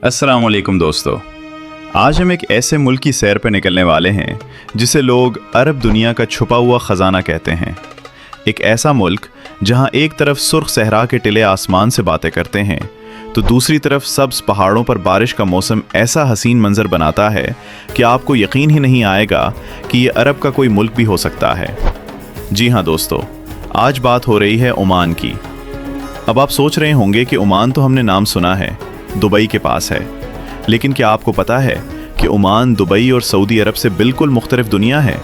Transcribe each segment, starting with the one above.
अस्सलाम वालेकुम दोस्तों। आज हम एक ऐसे मुल्क की सैर पर निकलने वाले हैं जिसे लोग अरब दुनिया का छुपा हुआ ख़जाना कहते हैं। एक ऐसा मुल्क जहां एक तरफ सुर्ख सहरा के टिले आसमान से बातें करते हैं तो दूसरी तरफ सब्ज़ पहाड़ों पर बारिश का मौसम ऐसा हसीन मंजर बनाता है कि आपको यकीन ही नहीं आएगा कि ये अरब का कोई मुल्क भी हो सकता है। जी हाँ दोस्तों, आज बात हो रही है ओमान की। अब आप सोच रहे होंगे कि ओमान तो हमने नाम सुना है, दुबई के पास है, लेकिन क्या आपको पता है कि ओमान दुबई और सऊदी अरब से बिल्कुल मुख्तलिफ दुनिया है।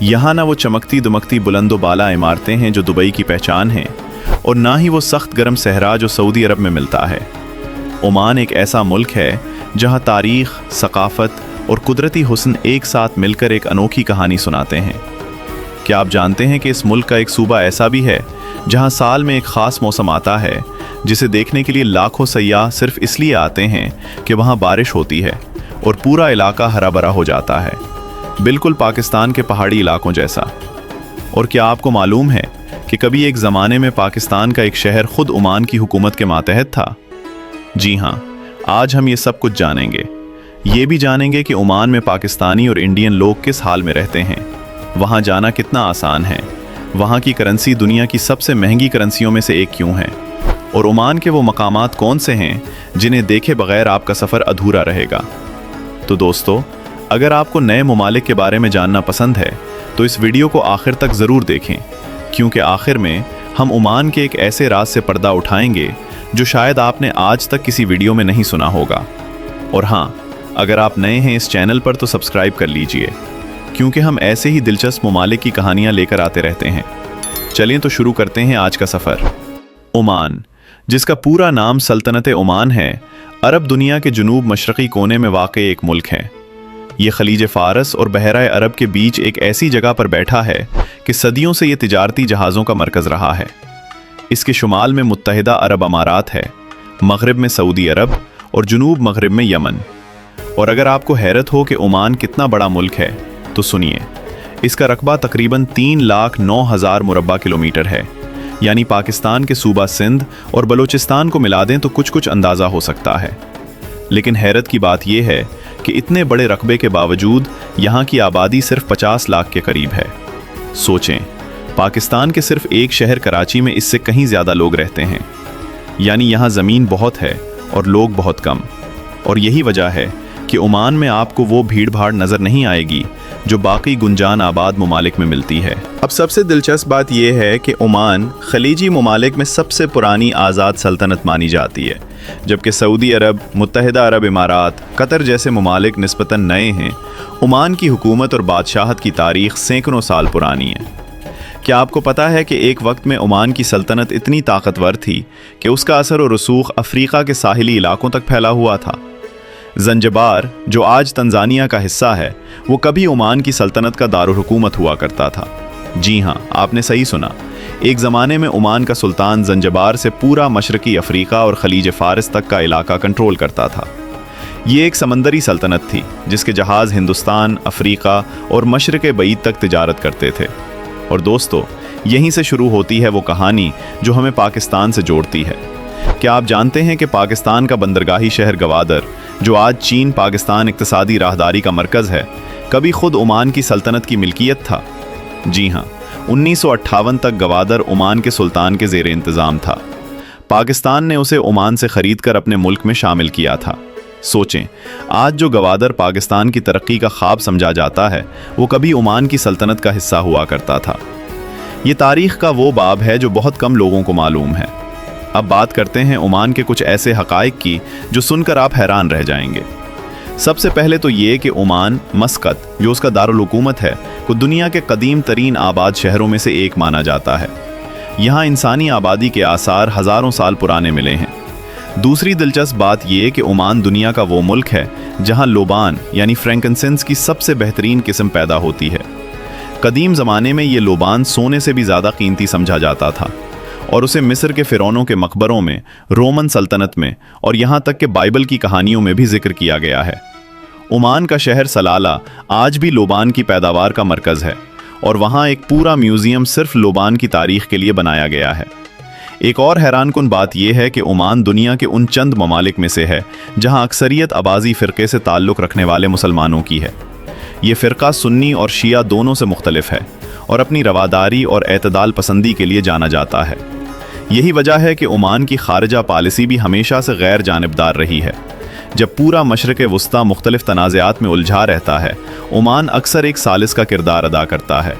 यहाँ ना वो चमकती दमकती बुलंदो बाला इमारतें हैं जो दुबई की पहचान हैं, और ना ही वो सख्त गर्म सहरा जो सऊदी अरब में मिलता है। ओमान एक ऐसा मुल्क है जहाँ तारीख, सकाफत और कुदरती हुस्न एक साथ मिलकर एक अनोखी कहानी सुनाते हैं। क्या आप जानते हैं कि इस मुल्क का एक सूबा ऐसा भी है जहाँ साल में एक ख़ास मौसम आता है जिसे देखने के लिए लाखों सयाह सिर्फ इसलिए आते हैं कि वहाँ बारिश होती है और पूरा इलाका हरा भरा हो जाता है, बिल्कुल पाकिस्तान के पहाड़ी इलाकों जैसा। और क्या आपको मालूम है कि कभी एक ज़माने में पाकिस्तान का एक शहर खुद ओमान की हुकूमत के मातहत था? जी हाँ, आज हम ये सब कुछ जानेंगे। ये भी जानेंगे कि ओमान में पाकिस्तानी और इंडियन लोग किस हाल में रहते हैं, वहाँ जाना कितना आसान है, वहाँ की करेंसी दुनिया की सबसे महंगी करेंसियों में से एक क्यों है, और ओमान के वो मकामात कौन से हैं जिन्हें देखे बगैर आपका सफ़र अधूरा रहेगा। तो दोस्तों, अगर आपको नए ममालिक के बारे में जानना पसंद है तो इस वीडियो को आखिर तक ज़रूर देखें, क्योंकि आखिर में हम ओमान के एक ऐसे राज से पर्दा उठाएंगे जो शायद आपने आज तक किसी वीडियो में नहीं सुना होगा। और हाँ, अगर आप नए हैं इस चैनल पर तो सब्सक्राइब कर लीजिए, क्योंकि हम ऐसे ही दिलचस्प ममालिक की कहानियाँ लेकर आते रहते हैं। चलिए तो शुरू करते हैं आज का सफ़र। ओमान, जिसका पूरा नाम सल्तनत ओमान है, अरब दुनिया के जुनूब मशरक़ी कोने में वाक़ एक मुल्क है। ये खलीज फ़ारस और बहरा अरब के बीच एक ऐसी जगह पर बैठा है कि सदियों से ये तिजारती जहाज़ों का मरकज़ रहा है। इसके शुमाल में मुत्तहिदा अरब अमारात है, मग़रिब में सऊदी अरब और जुनूब मग़रिब में यमन। और अगर आपको हैरत हो कि ओमान कितना बड़ा मुल्क है तो सुनिए, इसका रकबा तकरीबन 3,09,000 मुरब्बा किलोमीटर है, यानी पाकिस्तान के सूबा सिंध और बलूचिस्तान को मिला दें तो कुछ अंदाज़ा हो सकता है। लेकिन हैरत की बात यह है कि इतने बड़े रकबे के बावजूद यहाँ की आबादी सिर्फ 50 लाख के करीब है। सोचें, पाकिस्तान के सिर्फ एक शहर कराची में इससे कहीं ज़्यादा लोग रहते हैं, यानी यहाँ ज़मीन बहुत है और लोग बहुत कम। और यही वजह है कि ओमान में आपको वो भीड़ भाड़ नज़र नहीं आएगी जो बाकी गुंजान आबाद ममालिक में मिलती है। अब सबसे दिलचस्प बात यह है कि ओमान खलीजी ममालिक में सबसे पुरानी आज़ाद सल्तनत मानी जाती है, जबकि सऊदी अरब, मुत्तहिदा अरब इमारात, कतर जैसे ममालिक निस्बतन नए हैं। ओमान की हुकूमत और बादशाहत की तारीख़ सैकड़ों साल पुरानी है। क्या आपको पता है कि एक वक्त में ओमान की सल्तनत इतनी ताकतवर थी कि उसका असर और रसूख अफ्रीका के साहिली इलाकों तक फैला हुआ था? ज़ंजबार, जो आज तंजानिया का हिस्सा है, वो कभी ओमान की सल्तनत का दारुल हुकूमत हुआ करता था। जी हाँ, आपने सही सुना। एक ज़माने में ओमान का सुल्तान ज़ंजबार से पूरा मशरक़ी अफ्रीका और खलीज फ़ारस तक का इलाका कंट्रोल करता था। ये एक समंदरी सल्तनत थी जिसके जहाज़ हिंदुस्तान, अफ्रीका और मशरक़ बईद तक तिजारत करते थे। और दोस्तों, यहीं से शुरू होती है वो कहानी जो हमें पाकिस्तान से जोड़ती है। क्या आप जानते हैं कि पाकिस्तान का बंदरगाही शहर गवादर, जो आज चीन पाकिस्तान इक्तिसादी राहदारी का मरकज़ है, कभी खुद ओमान की सल्तनत की मिल्कियत था? जी हाँ, 1958 तक गवादर ओमान के सुल्तान के ज़ेर इंतज़ाम था। पाकिस्तान ने उसे ओमान से ख़रीद कर अपने मुल्क में शामिल किया था। सोचें, आज जो गवादर पाकिस्तान की तरक्की का ख्वाब समझा जाता है, वो कभी ओमान की सल्तनत का हिस्सा हुआ करता था। ये तारीख़ का वो बाब है जो बहुत कम लोगों को मालूम है। अब बात करते हैं ओमान के कुछ ऐसे हक़ाइक़ की जो सुनकर आप हैरान रह जाएंगे। सबसे पहले तो ये कि ओमान, मस्कत जो उसका दारुल हुकूमत है, को दुनिया के कदीम तरीन आबाद शहरों में से एक माना जाता है। यहाँ इंसानी आबादी के आसार हज़ारों साल पुराने मिले हैं। दूसरी दिलचस्प बात यह कि ओमान दुनिया का वो मुल्क है जहाँ लोबान यानी फ्रैंकिनसेंस की सबसे बेहतरीन किस्म पैदा होती है। कदीम ज़माने में ये लोबान सोने से भी ज़्यादा कीमती समझा जाता था, और उसे मिस्र के फ़िरौनों के मकबरों में, रोमन सल्तनत में और यहाँ तक कि बाइबल की कहानियों में भी जिक्र किया गया है। ओमान का शहर सलाला आज भी लोबान की पैदावार का मरकज़ है, और वहाँ एक पूरा म्यूज़ियम सिर्फ लोबान की तारीख़ के लिए बनाया गया है। एक और हैरानकुन बात यह है कि ओमान दुनिया के उन चंद ममालिक में से है जहां अक्सरियत अबाजी फ़िरक़े से ताल्लुक़ रखने वाले मुसलमानों की है। ये फ़िरक़ा सुन्नी और शिया दोनों से मुख्तलिफ है और अपनी रवादारी और एतदाल पसंदी के लिए जाना जाता है। यही वजह है कि ओमान की खारिजा पॉलिसी भी हमेशा से गैर जानिबदार रही है। जब पूरा मशरक़ वस्ता मुख्तलिफ तनाज़ात में उलझा रहता है, ओमान अक्सर एक सालिस का किरदार अदा करता है।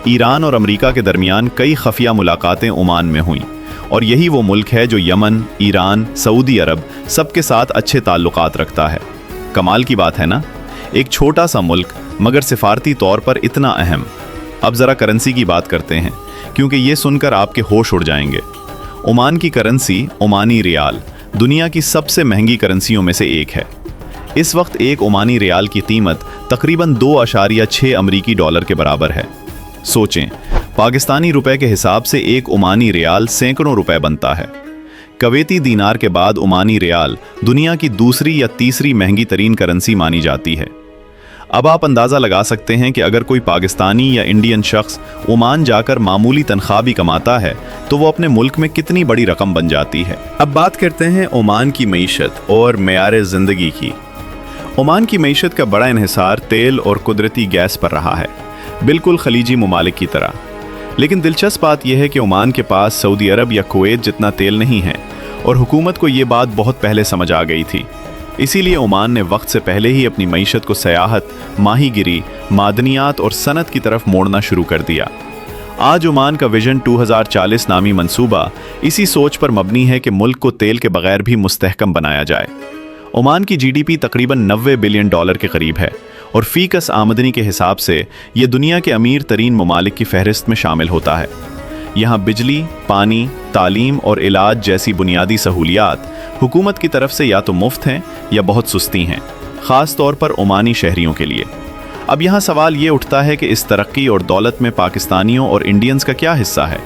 ईरान और अमेरिका के दरमियान कई खफिया मुलाकातें ओमान में हुईं और यही वो मुल्क है जो यमन, ईरान, सऊदी अरब सबके साथ अच्छे ताल्लुकात रखता है। कमाल की बात है ना, एक छोटा सा मुल्क मगर सिफारती तौर पर इतना अहम। अब ज़रा करेंसी की बात करते हैं, क्योंकि ये सुनकर आपके होश उड़ जाएंगे। ओमान की करेंसी ओमानी रियाल दुनिया की सबसे महंगी करेंसियों में से एक है। इस वक्त एक ओमानी रियाल की कीमत तकरीबन 2.6 अमरीकी डॉलर के बराबर है। सोचें, पाकिस्तानी रुपए के हिसाब से एक ओमानी रियाल सैकड़ों रुपए बनता है। कवेती दीनार के बाद ओमानी रियाल दुनिया की दूसरी या तीसरी महंगी तरीन करेंसी मानी जाती है। अब आप अंदाज़ा लगा सकते हैं कि अगर कोई पाकिस्तानी या इंडियन शख्स ओमान जाकर मामूली तनख्वाह भी कमाता है तो वो अपने मुल्क में कितनी बड़ी रकम बन जाती है। अब बात करते हैं ओमान की मईशत और मेयार ज़िंदगी की। ओमान की मईशत का बड़ा इन्हिसार तेल और कुदरती गैस पर रहा है, बिल्कुल खलीजी ममालिक की तरह। लेकिन दिलचस्प बात यह है कि ओमान के पास सऊदी अरब या कुवैत जितना तेल नहीं है और हुकूमत को ये बात बहुत पहले समझ आ गई थी। इसीलिए ओमान ने वक्त से पहले ही अपनी मईशत को सयाहत, माहीगिरी, मादनियात और सनत की तरफ मोड़ना शुरू कर दिया। आज ओमान का विजन 2040 नामी मंसूबा इसी सोच पर मबनी है कि मुल्क को तेल के बगैर भी मुस्तहकम बनाया जाए। ओमान की जीडीपी तकरीबन 90 बिलियन डॉलर के करीब है और फीकस आमदनी के हिसाब से ये दुनिया के अमीर तरीन ममालिक की फहरिस्त में शामिल होता है। यहाँ बिजली, पानी, तालीम और इलाज जैसी बुनियादी सहूलियात हुकूमत की तरफ से या तो मुफ्त हैं या बहुत सुस्ती हैं, ख़ास तौर पर ओमानी शहरियों के लिए। अब यहाँ सवाल ये उठता है कि इस तरक्की और दौलत में पाकिस्तानियों और इंडियंस का क्या हिस्सा है।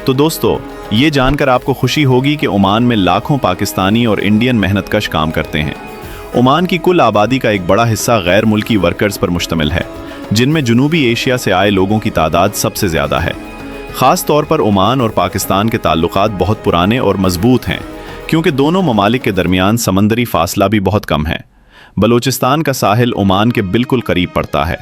तो दोस्तों, ये जानकर आपको खुशी होगी कि ओमान में लाखों पाकिस्तानी और इंडियन मेहनतकश काम करते हैं। ओमान की कुल आबादी का एक बड़ा हिस्सा गैर मुल्की वर्कर्स पर मुश्तमिल है, जिनमें जनूबी एशिया से आए लोगों की तादाद सबसे ज़्यादा है। ख़ास तौर पर ओमान और पाकिस्तान के ताल्लुकात बहुत पुराने और मजबूत हैं, क्योंकि दोनों ममालिक के दरमियान समंदरी फासला भी बहुत कम है। बलूचिस्तान का साहिल ओमान के बिल्कुल करीब पड़ता है।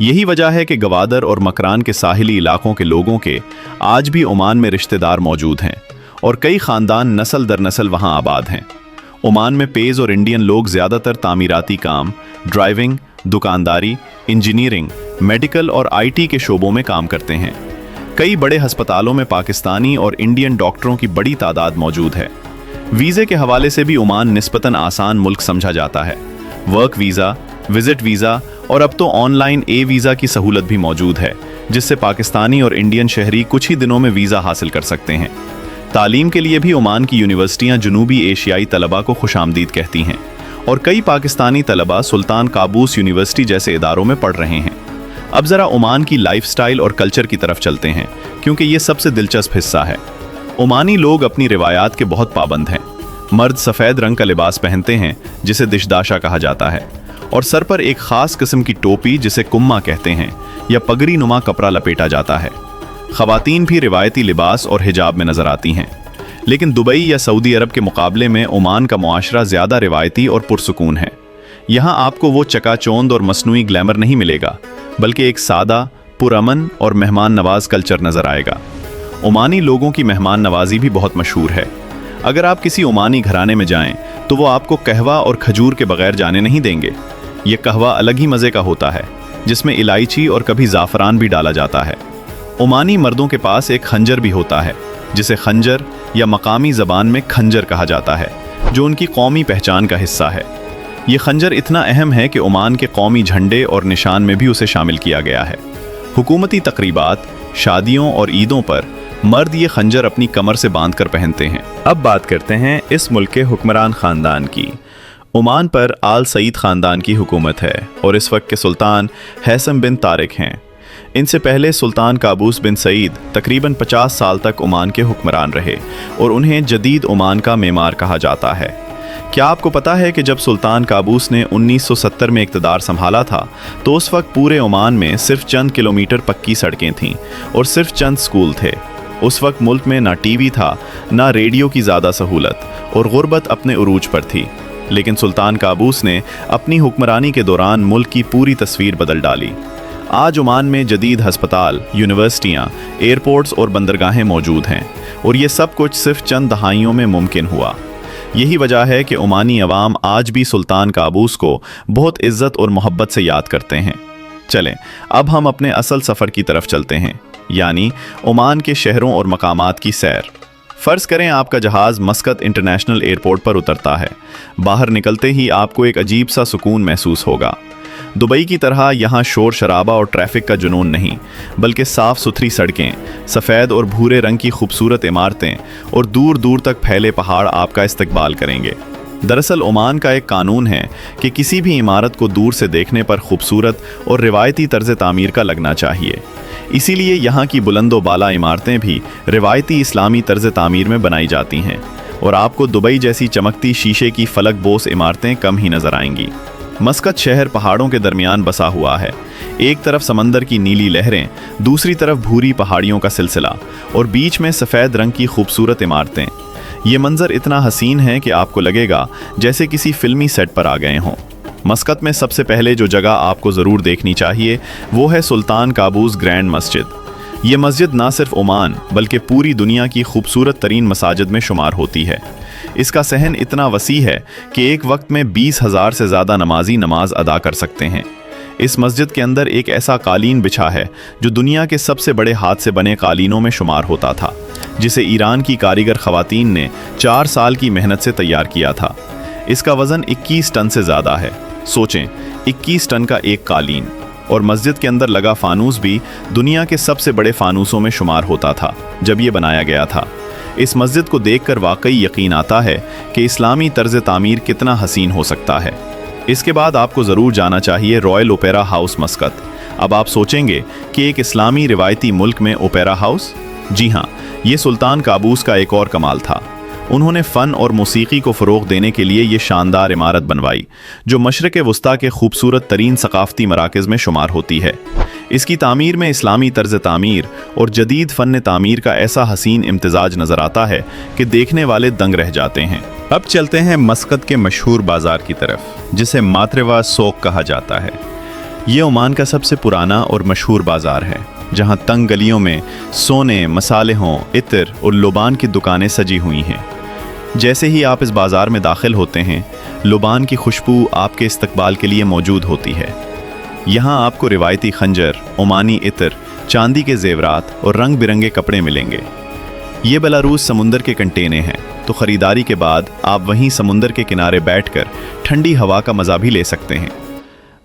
यही वजह है कि गवादर और मकरान के साहिली इलाकों के लोगों के आज भी ओमान में रिश्तेदार मौजूद हैं और कई ख़ानदान नस्ल दर नस्ल वहाँ आबाद हैं। ओमान में पेज और इंडियन लोग ज़्यादातर तामीराती काम, ड्राइविंग, दुकानदारी, इंजीनियरिंग, मेडिकल और आईटी के शोबों में काम करते हैं। कई बड़े हस्पतालों में पाकिस्तानी और इंडियन डॉक्टरों की बड़ी तादाद मौजूद है। वीज़े के हवाले से भी ओमान निस्बतन आसान मुल्क समझा जाता है। वर्क वीज़ा, विजिट वीज़ा और अब तो ऑनलाइन वीज़ा की सहूलत भी मौजूद है, जिससे पाकिस्तानी और इंडियन शहरी कुछ ही दिनों में वीज़ा हासिल कर सकते हैं। तालीम के लिए भी ओमान की यूनिवर्सिटियां जनूबी एशियाई तलबा को खुशामदीद कहती हैं और कई पाकिस्तानी तलबा सुल्तान काबूस यूनिवर्सिटी जैसे इदारों में पढ़ रहे हैं। अब ज़रा ओमान की लाइफस्टाइल और कल्चर की तरफ चलते हैं, क्योंकि ये सबसे दिलचस्प हिस्सा है। ओमानी लोग अपनी रिवायात के बहुत पाबंद हैं। मर्द सफ़ेद रंग का लिबास पहनते हैं, जिसे दिशदाशा कहा जाता है, और सर पर एक ख़ास किस्म की टोपी, जिसे कुम्मा कहते हैं, या पगड़ी नुमा कपड़ा लपेटा जाता है। ख़वातीन भी रिवायती लिबास और हिजाब में नज़र आती हैं। लेकिन दुबई या सऊदी अरब के मुकाबले में ओमान का मुआशरा ज़्यादा रिवायती और पुरसुकून है। यहाँ आपको वो चकाचौंध और मसनूई ग्लैमर नहीं मिलेगा, बल्कि एक सादा, पुरअमन और मेहमान नवाज कल्चर नज़र आएगा। ओमानी लोगों की मेहमान नवाजी भी बहुत मशहूर है। अगर आप किसी ओमानी घराने में जाएं, तो वो आपको कहवा और खजूर के बगैर जाने नहीं देंगे। ये कहवा अलग ही मज़े का होता है, जिसमें इलायची और कभी ज़ाफ़रान भी डाला जाता है। ओमानी मर्दों के पास एक खंजर भी होता है, जिसे खंजर या मकामी ज़बान में खंजर कहा जाता है, जो उनकी कौमी पहचान का हिस्सा है। ये खंजर इतना अहम है कि ओमान के कौमी झंडे और निशान में भी उसे शामिल किया गया है। हुकूमती तकरीबात, शादियों और ईदों पर मर्द ये खंजर अपनी कमर से बांधकर पहनते हैं। अब बात करते हैं इस मुल्क के हुक्मरान ख़ानदान की। ओमान पर आल सईद ख़ानदान की हुकूमत है और इस वक्त के सुल्तान हैसम बिन तारिक हैं। इनसे पहले सुल्तान काबूस बिन सईद तकरीबन 50 साल तक ओमान के हुक्मरान रहे और उन्हें जदीद ओमान का मेमार कहा जाता है। क्या आपको पता है कि जब सुल्तान काबूस ने 1970 में इक़्तिदार संभाला था, तो उस वक्त पूरे ओमान में सिर्फ चंद किलोमीटर पक्की सड़कें थीं और सिर्फ चंद स्कूल थे। उस वक्त मुल्क में ना टीवी था, ना रेडियो की ज़्यादा सहूलत, और गुर्बत अपने उरूज पर थी। लेकिन सुल्तान काबूस ने अपनी हुक्मरानी के दौरान मुल्क की पूरी तस्वीर बदल डाली। आज ओमान में जदीद हस्पताल, यूनिवर्सिटियाँ, एयरपोर्ट्स और बंदरगाहें मौजूद हैं, और ये सब कुछ सिर्फ चंद दहाइयों में मुमकिन हुआ। यही वजह है कि ओमानी अवाम आज भी सुल्तान काबूस को बहुत इज्जत और मोहब्बत से याद करते हैं। चलें, अब हम अपने असल सफ़र की तरफ चलते हैं, यानी ओमान के शहरों और मकामात की सैर। फ़र्ज़ करें आपका जहाज़ मस्कत इंटरनेशनल एयरपोर्ट पर उतरता है। बाहर निकलते ही आपको एक अजीब सा सुकून महसूस होगा। दुबई की तरह यहाँ शोर शराबा और ट्रैफिक का जुनून नहीं, बल्कि साफ़ सुथरी सड़कें, सफ़ेद और भूरे रंग की खूबसूरत इमारतें और दूर दूर तक फैले पहाड़ आपका इस्तकबाल करेंगे। दरअसल ओमान का एक कानून है कि किसी भी इमारत को दूर से देखने पर खूबसूरत और रिवायती तर्ज तामीर का लगना चाहिए। इसीलिए यहाँ की बुलंदो बाला इमारतें भी रिवायती इस्लामी तर्ज तामीर में बनाई जाती हैं, और आपको दुबई जैसी चमकती शीशे की फलक बोस इमारतें कम ही नज़र आएंगी। मस्कत शहर पहाड़ों के दरमियान बसा हुआ है। एक तरफ समंदर की नीली लहरें, दूसरी तरफ भूरी पहाड़ियों का सिलसिला, और बीच में सफ़ेद रंग की खूबसूरत इमारतें। ये मंजर इतना हसीन है कि आपको लगेगा जैसे किसी फिल्मी सेट पर आ गए हों। मस्कत में सबसे पहले जो जगह आपको ज़रूर देखनी चाहिए वो है सुल्तान काबूस ग्रैंड मस्जिद। ये मस्जिद ना सिर्फ ओमान बल्कि पूरी दुनिया की खूबसूरत तरीन मसाजिद में शुमार होती है। इसका सहन इतना वसी है कि एक वक्त में 20,000 से ज़्यादा नमाजी नमाज अदा कर सकते हैं। इस मस्जिद के अंदर एक ऐसा कालीन बिछा है जो दुनिया के सबसे बड़े हाथ से बने कालीनों में शुमार होता था, जिसे ईरान की कारीगर ख़वातीन ने 4 साल की मेहनत से तैयार किया था। इसका वज़न 21 टन से ज़्यादा है। सोचें, 21 टन का एक कालीन। और मस्जिद के अंदर लगा फानूस भी दुनिया के सबसे बड़े फानूसों में शुमार होता था जब ये बनाया गया था। इस मस्जिद को देखकर वाकई यकीन आता है कि इस्लामी तर्ज तामीर कितना हसीन हो सकता है। इसके बाद आपको ज़रूर जाना चाहिए रॉयल ओपेरा हाउस मस्कत। अब आप सोचेंगे कि एक इस्लामी रिवायती मुल्क में ओपेरा हाउस? जी हाँ, ये सुल्तान काबूस का एक और कमाल था। उन्होंने फ़न और मौसीकी को फ़रोग़ देने के लिए ये शानदार इमारत बनवाई जो मशरिक़ वस्ता के खूबसूरत तरीन सकाफ़ती मराकज़ में शुमार होती है। इसकी तामीर में इस्लामी तर्ज तामीर और जदीद फ़न तामीर का ऐसा हसीन इम्तिज़ाज नज़र आता है कि देखने वाले दंग रह जाते हैं। अब चलते हैं मस्कत के मशहूर बाज़ार की तरफ, जिसे मातरेवा सोक कहा जाता है। ये ओमान का सबसे पुराना और मशहूर बाज़ार है, जहाँ तंग गलियों में सोने, मसालेहों, इत्र और लुबान की दुकानें सजी हुई हैं। जैसे ही आप इस बाज़ार में दाखिल होते हैं, लुबान की खुशबू आपके इस्तकबाल के लिए मौजूद होती है। यहाँ आपको रिवायती खंजर, ओमानी इत्र, चांदी के जेवरात और रंग बिरंगे कपड़े मिलेंगे। ये बेलारूस समुंदर के कंटेने हैं, तो ख़रीदारी के बाद आप वहीं समुंदर के किनारे बैठकर ठंडी हवा का मज़ा भी ले सकते हैं।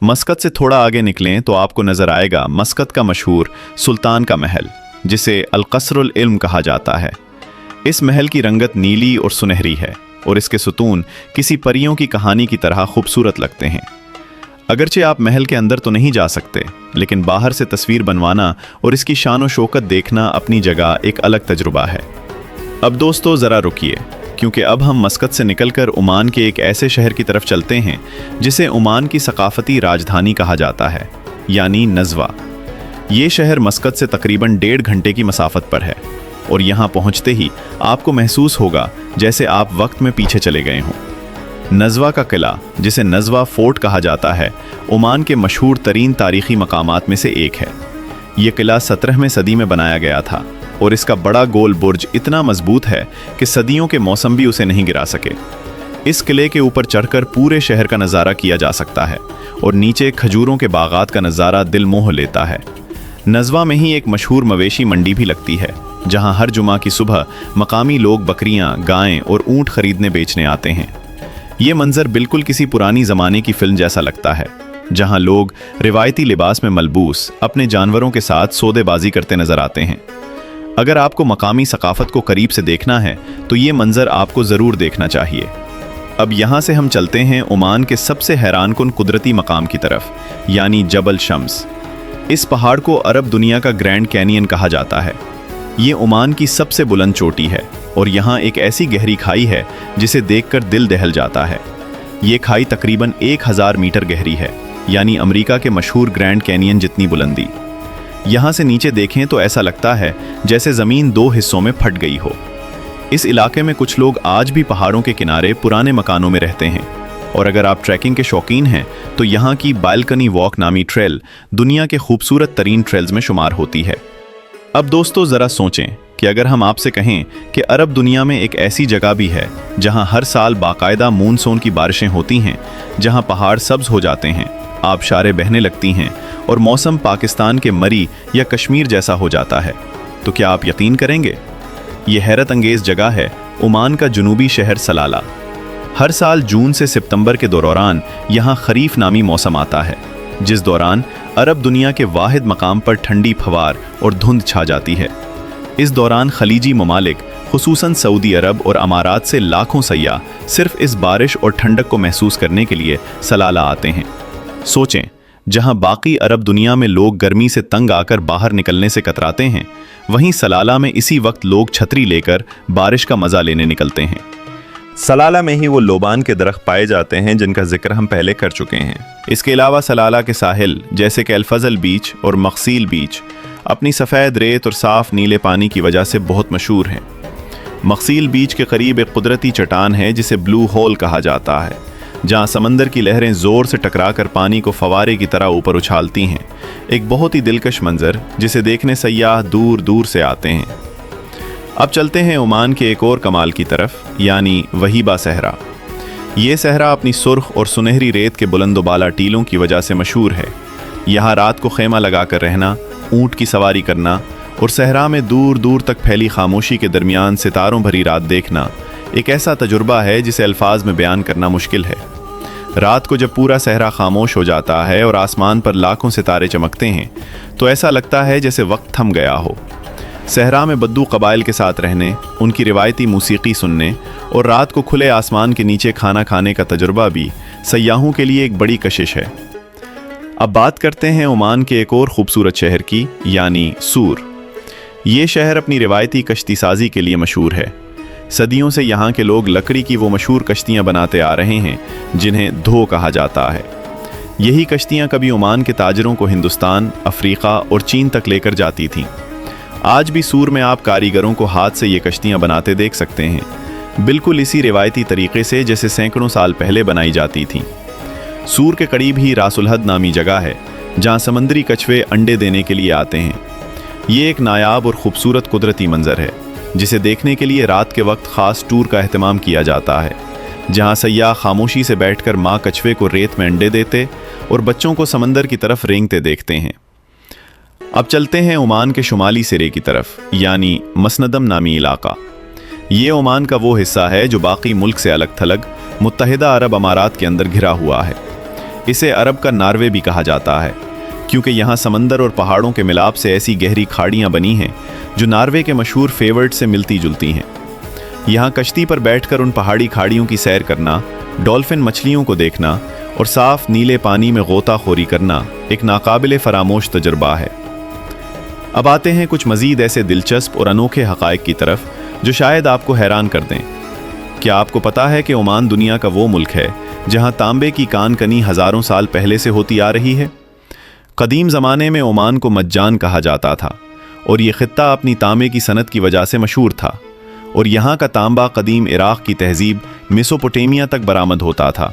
मस्कत से थोड़ा आगे निकलें तो आपको नज़र आएगा मस्कत का मशहूर सुल्तान का महल, जिसे अल-क़स्रुल इल्म कहा जाता है। इस महल की रंगत नीली और सुनहरी है, और इसके सुतून किसी परियों की कहानी की तरह खूबसूरत लगते हैं। अगरचे आप महल के अंदर तो नहीं जा सकते, लेकिन बाहर से तस्वीर बनवाना और इसकी शान व शौकत देखना अपनी जगह एक अलग तजुर्बा है। अब दोस्तों ज़रा रुकिए, क्योंकि अब हम मस्कत से निकलकर ओमान के एक ऐसे शहर की तरफ चलते हैं जिसे ओमान की सकाफ़ती राजधानी कहा जाता है, यानी नज़वा। ये शहर मस्कत से तकरीबन 1.5 घंटे की मसाफत पर है, और यहाँ पहुँचते ही आपको महसूस होगा जैसे आप वक्त में पीछे चले गए हों। नज़वा का किला, जिसे नज़वा फोर्ट कहा जाता है, ओमान के मशहूर तरीन तारीख़ी मकामात में से एक है। ये किला 17वीं सदी में बनाया गया था, और इसका बड़ा गोल बुर्ज इतना मजबूत है कि सदियों के मौसम भी उसे नहीं गिरा सके। इस किले के ऊपर चढ़कर पूरे शहर का नज़ारा किया जा सकता है, और नीचे खजूरों के बागात का नज़ारा दिल मोह लेता है। नज़वा में ही एक मशहूर मवेशी मंडी भी लगती है, जहाँ हर जुमा की सुबह मकामी लोग बकरियाँ, गायें और ऊँट खरीदने बेचने आते हैं। ये मंजर बिल्कुल किसी पुरानी ज़माने की फिल्म जैसा लगता है, जहाँ लोग रिवायती लिबास में मलबूस अपने जानवरों के साथ सौदेबाजी करते नजर आते हैं। अगर आपको मकामी सकाफत को करीब से देखना है तो ये मंजर आपको ज़रूर देखना चाहिए। अब यहाँ से हम चलते हैं ओमान के सबसे हैरानकुन कुदरती मकाम की तरफ, यानी जबल शम्स। इस पहाड़ को अरब दुनिया का ग्रैंड कैनियन कहा जाता है। ये ओमान की सबसे बुलंद चोटी है, और यहाँ एक ऐसी गहरी खाई है जिसे देखकर दिल दहल जाता है। ये खाई तकरीबन 1000 मीटर गहरी है, यानी अमेरिका के मशहूर ग्रैंड कैनियन जितनी बुलंदी। यहाँ से नीचे देखें तो ऐसा लगता है जैसे ज़मीन दो हिस्सों में फट गई हो। इस इलाके में कुछ लोग आज भी पहाड़ों के किनारे पुराने मकानों में रहते हैं, और अगर आप ट्रैकिंग के शौकीन हैं तो यहाँ की बालकनी वॉक नामी ट्रेल दुनिया के खूबसूरत तरीन ट्रेल्स में शुमार होती है। अब दोस्तों ज़रा सोचें कि अगर हम आपसे कहें कि अरब दुनिया में एक ऐसी जगह भी है जहाँ हर साल बाकायदा मूनसून की बारिशें होती हैं, जहाँ पहाड़ सब्ज हो जाते हैं, आबशारें बहने लगती हैं और मौसम पाकिस्तान के मरी या कश्मीर जैसा हो जाता है, तो क्या आप यकीन करेंगे? ये हैरत अंगेज़ जगह है ओमान का जुनूबी शहर सलाला। हर साल जून से सितंबर के दौरान यहाँ खरीफ नामी मौसम आता है, जिस दौरान अरब दुनिया के वाहिद मकाम पर ठंडी फवार और धुंध छा जाती है। इस दौरान खलीजी ममालिक खुसूसन सऊदी अरब और अमारात से लाखों सयाह सिर्फ इस बारिश और ठंडक को महसूस करने के लिए सलाला आते हैं। सोचें, जहां बाकी अरब दुनिया में लोग गर्मी से तंग आकर बाहर निकलने से कतराते हैं, वहीं सलाला में इसी वक्त लोग छतरी लेकर बारिश का मज़ा लेने निकलते हैं। सलाला में ही वो लोबान के दरख्त पाए जाते हैं जिनका जिक्र हम पहले कर चुके हैं। इसके अलावा सलाला के साहिल जैसे कि अल-फज़ल बीच और मक़सील बीच अपनी सफ़ेद रेत और साफ़ नीले पानी की वजह से बहुत मशहूर हैं। मक़सील बीच के करीब एक कुदरती चट्टान है जिसे ब्लू होल कहा जाता है, जहाँ समंदर की लहरें ज़ोर से टकराकर पानी को फवारे की तरह ऊपर उछालती हैं। एक बहुत ही दिलकश मंजर जिसे देखने सयाह दूर दूर से आते हैं। अब चलते हैं ओमान के एक और कमाल की तरफ, यानी वहीबा सहरा। ये सहरा अपनी सुर्ख और सुनहरी रेत के बुलंदोबाला टीलों की वजह से मशहूर है। यहाँ रात को खेमा लगाकर रहना, ऊँट की सवारी करना और सहरा में दूर दूर तक फैली खामोशी के दरमियान सितारों भरी रात देखना एक ऐसा तजुर्बा है जिसे अल्फाज में बयान करना मुश्किल है। रात को जब पूरा सहरा खामोश हो जाता है और आसमान पर लाखों सितारे चमकते हैं तो ऐसा लगता है जैसे वक्त थम गया हो। सहरा में बद्दू कबाइल के साथ रहने, उनकी रिवायती मूसीकी सुनने और रात को खुले आसमान के नीचे खाना खाने का तजुर्बा भी सयाहों के लिए एक बड़ी कशिश है। अब बात करते हैं ओमान के एक और खूबसूरत शहर की, यानी सूर। ये शहर अपनी रिवायती कश्ती साजी के लिए मशहूर है। सदियों से यहाँ के लोग लकड़ी की वो मशहूर कश्तियाँ बनाते आ रहे हैं जिन्हें धो कहा जाता है। यही कश्तियाँ कभी ओमान के ताजरों को हिंदुस्तान, अफ्रीका और चीन तक लेकर जाती थीं। आज भी सूर में आप कारीगरों को हाथ से ये कश्तियाँ बनाते देख सकते हैं, बिल्कुल इसी रिवायती तरीके से जैसे सैकड़ों साल पहले बनाई जाती थीं। सूर के करीब ही रासुलहद नामी जगह है जहाँ समंदरी कछुए अंडे देने के लिए आते हैं। ये एक नायाब और ख़ूबसूरत कुदरती मंजर है जिसे देखने के लिए रात के वक्त ख़ास टूर का अहतमाम किया जाता है, जहाँ सयाह खामोशी से बैठकर माँ कछुए को रेत में अंडे देते और बच्चों को समंदर की तरफ रेंगते देखते हैं। अब चलते हैं ओमान के शुमाली सिरे की तरफ, यानी मसनदम नामी इलाका। ये ओमान का वो हिस्सा है जो बाकी मुल्क से अलग थलग मुत्तहिदा अरब अमारात के अंदर घिरा हुआ है। इसे अरब का नार्वे भी कहा जाता है क्योंकि यहाँ समंदर और पहाड़ों के मिलाप से ऐसी गहरी खाड़ियाँ बनी हैं जो नार्वे के मशहूर फेवर्ट से मिलती जुलती हैं। यहाँ कश्ती पर बैठकर उन पहाड़ी खाड़ियों की सैर करना, डॉल्फिन मछलियों को देखना और साफ नीले पानी में गोताखोरी करना एक नाकाबिले फरामोश तजुर्बा है। अब आते हैं कुछ मज़ीद ऐसे दिलचस्प और अनोखे हक़ाइक़ की तरफ जो शायद आपको हैरान कर दें। क्या आपको पता है कि ओमान दुनिया का वो मुल्क है जहाँ तांबे की कान कनी हज़ारों साल पहले से होती आ रही है? कदीम ज़माने में ओमान को मज्जान कहा जाता था और ये ख़ित्ता अपनी तांबे की सनत की वजह से मशहूर था, और यहाँ का तांबा कदीम इराक़ की तहज़ीब मेसोपोटामिया तक बरामद होता था।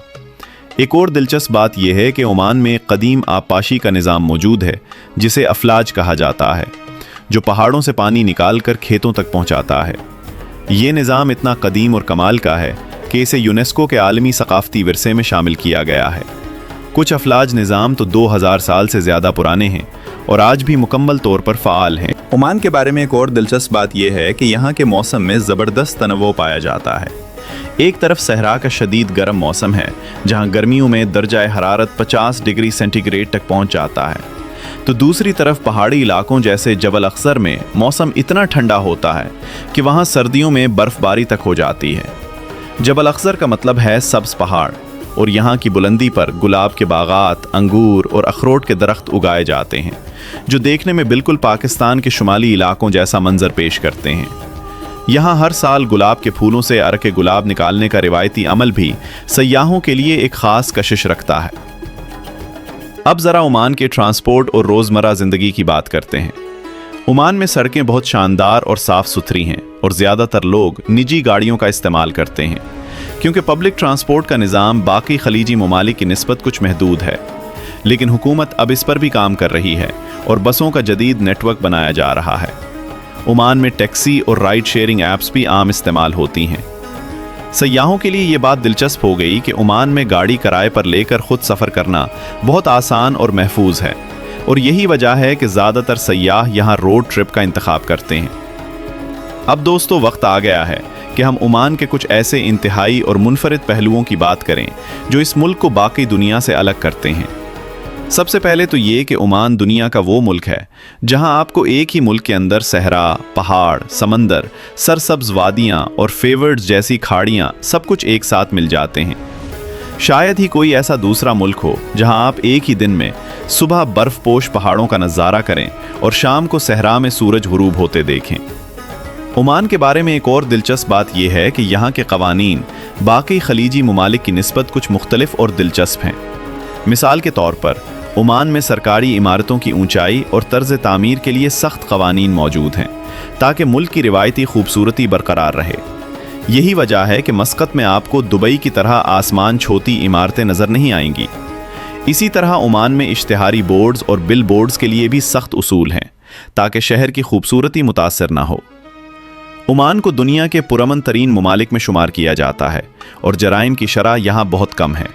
एक और दिलचस्प बात यह है कि ओमान में कदीम आबपाशी का निज़ाम मौजूद है जिसे अफलाज कहा जाता है, जो पहाड़ों से पानी निकाल कर खेतों तक पहुँचाता है। ये निज़ाम इतना कदीम और कमाल का है कि इसे यूनेस्को के आलमी सकाफ़ती विरसे में शामिल किया गया है। कुछ अफलाज निज़ाम तो 2000 साल से ज़्यादा पुराने हैं और आज भी मुकम्मल तौर पर फ़ाल हैं। ओमान के बारे में एक और दिलचस्प बात यह है कि यहाँ के मौसम में ज़बरदस्त तनव्वुर पाया जाता है। एक तरफ सहरा का शदीद गर्म मौसम है जहाँ गर्मियों में दर्जा हरारत 50 डिग्री सेंटीग्रेड तक पहुँच जाता है, तो दूसरी तरफ पहाड़ी इलाकों जैसे जबल अख्सर में मौसम इतना ठंडा होता है कि वहाँ सर्दियों में बर्फ़बारी तक हो जाती है। जबल अख्सर का मतलब है सब्ज़ पहाड़, और यहाँ की बुलंदी पर गुलाब के बागात, अंगूर और अखरोट के दरख्त उगाए जाते हैं जो देखने में बिल्कुल पाकिस्तान के शुमाली इलाकों जैसा मंजर पेश करते हैं। यहाँ हर साल गुलाब के फूलों से अरक गुलाब निकालने का रिवायती अमल भी सयाहों के लिए एक ख़ास कशिश रखता है। अब ज़रा ओमान के ट्रांसपोर्ट और रोज़मर्रा ज़िंदगी की बात करते हैं। ओमान में सड़कें बहुत शानदार और साफ़ सुथरी हैं और ज़्यादातर लोग निजी गाड़ियों का इस्तेमाल करते हैं, क्योंकि पब्लिक ट्रांसपोर्ट का निज़ाम बाकी खलीजी ममालिक की निस्बत कुछ महदूद है। लेकिन हुकूमत अब इस पर भी काम कर रही है और बसों का जदीद नेटवर्क बनाया जा रहा है। ओमान में टैक्सी और राइड शेयरिंग ऐप्स भी आम इस्तेमाल होती हैं। सयाहों के लिए ये बात दिलचस्प हो गई कि ओमान में गाड़ी किराए पर लेकर खुद सफ़र करना बहुत आसान और महफूज है, और यही वजह है कि ज़्यादातर सयाह यहाँ रोड ट्रिप का इंतखाब करते हैं। अब दोस्तों, वक्त आ गया है कि हम ओमान के कुछ ऐसे इंतहाई और मुनफरिद पहलुओं की बात करें जो इस मुल्क को बाकी दुनिया से अलग करते हैं। सबसे पहले तो ये कि ओमान दुनिया का वो मुल्क है जहां आपको एक ही मुल्क के अंदर सहरा, पहाड़, समंदर, सरसब्ज वादियां और फेवर्ड्स जैसी खाड़ियां सब कुछ एक साथ मिल जाते हैं। शायद ही कोई ऐसा दूसरा मुल्क हो जहां आप एक ही दिन में सुबह बर्फपोश पहाड़ों का नज़ारा करें और शाम को सहरा में सूरज गुरूब होते देखें। ओमान के बारे में एक और दिलचस्प बात यह है कि यहाँ के कवानीन बाकी खलीजी ममालिक की निस्बत कुछ मुख्तलिफ और दिलचस्प हैं। मिसाल के तौर पर ओमान में सरकारी इमारतों की ऊंचाई और तर्ज तामीर के लिए सख्त कवानीन मौजूद हैं ताकि मुल्क की रिवायती खूबसूरती बरकरार रहे। यही वजह है कि मस्कत में आपको दुबई की तरह आसमान छोती इमारतें नज़र नहीं आएंगी। इसी तरह ओमान में इश्तिहारी बोर्ड्स और बिल बोर्ड्स के लिए भी सख्त उसूल हैं ताकि शहर की खूबसूरती मुतासर ना हो। ओमान को दुनिया के पुरअमन तरीन ममालिक में शुमार किया जाता है और जराइम की शरह यहाँ बहुत कम है,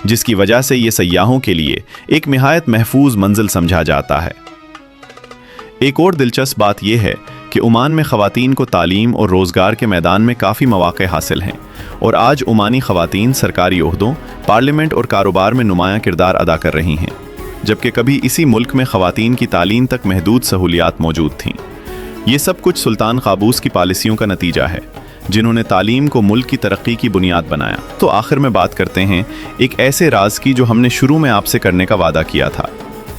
जिसकी वजह से ये सयाहों के लिए एक निहायत महफूज मंजिल समझा जाता है। एक और दिलचस्प बात यह है कि ओमान में ख़वातीन को तालीम और रोज़गार के मैदान में काफ़ी मौक़े हासिल हैं और आज ओमानी ख़वातीन सरकारी ओहदों, पार्लियामेंट और कारोबार में नुमायाँ किरदार अदा कर रही हैं, जबकि कभी इसी मुल्क में ख़वातीन की तालीम तक महदूद सहूलियात मौजूद थीं। ये सब कुछ सुल्तान क़ाबूस की पॉलिसियों का नतीजा है, जिन्होंने तालीम को मुल्क की तरक्की की बुनियाद बनाया। तो आखिर में बात करते हैं एक ऐसे राज की जो हमने शुरू में आपसे करने का वादा किया था।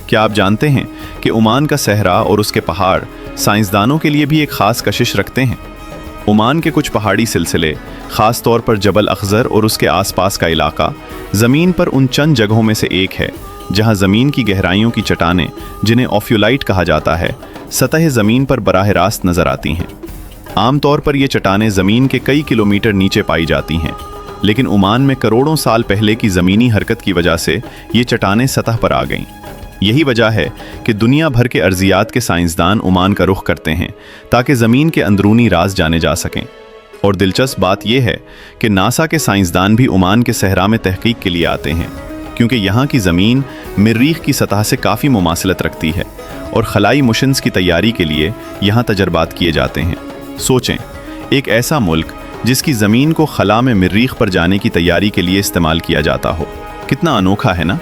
क्या आप जानते हैं कि ओमान का सहरा और उसके पहाड़ साइंसदानों के लिए भी एक ख़ास कशिश रखते हैं? ओमान के कुछ पहाड़ी सिलसिले, ख़ास तौर पर जबल अखज़र और उसके आसपास का इलाका, ज़मीन पर उन चंद जगहों में से एक है जहां ज़मीन की गहराइयों की चट्टानें, जिन्हें ऑफ्यूलाइट कहा जाता है, सतह ज़मीन पर बराह रास्त नज़र आती हैं। आम तौर पर ये चट्टानें ज़मीन के कई किलोमीटर नीचे पाई जाती हैं, लेकिन ओमान में करोड़ों साल पहले की ज़मीनी हरकत की वजह से ये चट्टानें सतह पर आ गईं। यही वजह है कि दुनिया भर के अर्जियात के साइंसदान ओमान का रुख करते हैं ताकि ज़मीन के अंदरूनी राज जाने जा सकें। और दिलचस्प बात यह है कि नासा के साइंसदान भी ओमान के सहरा में तहकीक के लिए आते हैं, क्योंकि यहाँ की ज़मीन मरीख की सतह से काफ़ी मुमासिलत रखती है और खलाई मिशंस की तैयारी के लिए यहाँ तजर्बात किए जाते हैं। सोचें, एक ऐसा मुल्क जिसकी ज़मीन को खला में मरीख पर जाने की तैयारी के लिए इस्तेमाल किया जाता हो, कितना अनोखा है ना।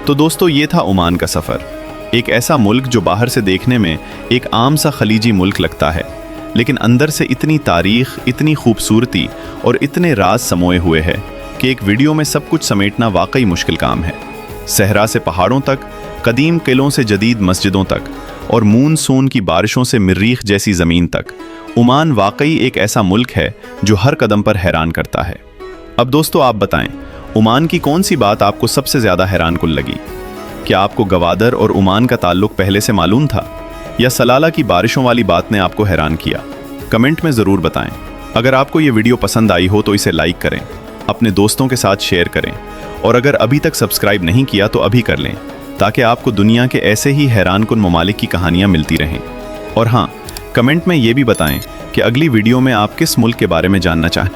तो दोस्तों, ये था ओमान का सफ़र। एक ऐसा मुल्क जो बाहर से देखने में एक आम सा खलीजी मुल्क लगता है, लेकिन अंदर से इतनी तारीख़, इतनी खूबसूरती और इतने राज समोए हुए है कि एक वीडियो में सब कुछ समेटना वाकई मुश्किल काम है। सहरा से पहाड़ों तक, कदीम किलों से जदीद मस्जिदों तक और मूनसून की बारिशों से मरीख जैसी ज़मीन तक, ओमान वाकई एक ऐसा मुल्क है जो हर कदम पर हैरान करता है। अब दोस्तों, आप बताएं, ओमान की कौन सी बात आपको सबसे ज़्यादा हैरान कुन लगी? क्या आपको गवादर और ओमान का ताल्लुक पहले से मालूम था, या सलाला की बारिशों वाली बात ने आपको हैरान किया? कमेंट में ज़रूर बताएं। अगर आपको ये वीडियो पसंद आई हो तो इसे लाइक करें, अपने दोस्तों के साथ शेयर करें, और अगर अभी तक सब्सक्राइब नहीं किया तो अभी कर लें, ताकि आपको दुनिया के ऐसे ही हैरान कुन ममालिक की कहानियाँ मिलती रहें। और हाँ, कमेंट में ये भी बताएं कि अगली वीडियो में आप किस मुल्क के बारे में जानना चाहें।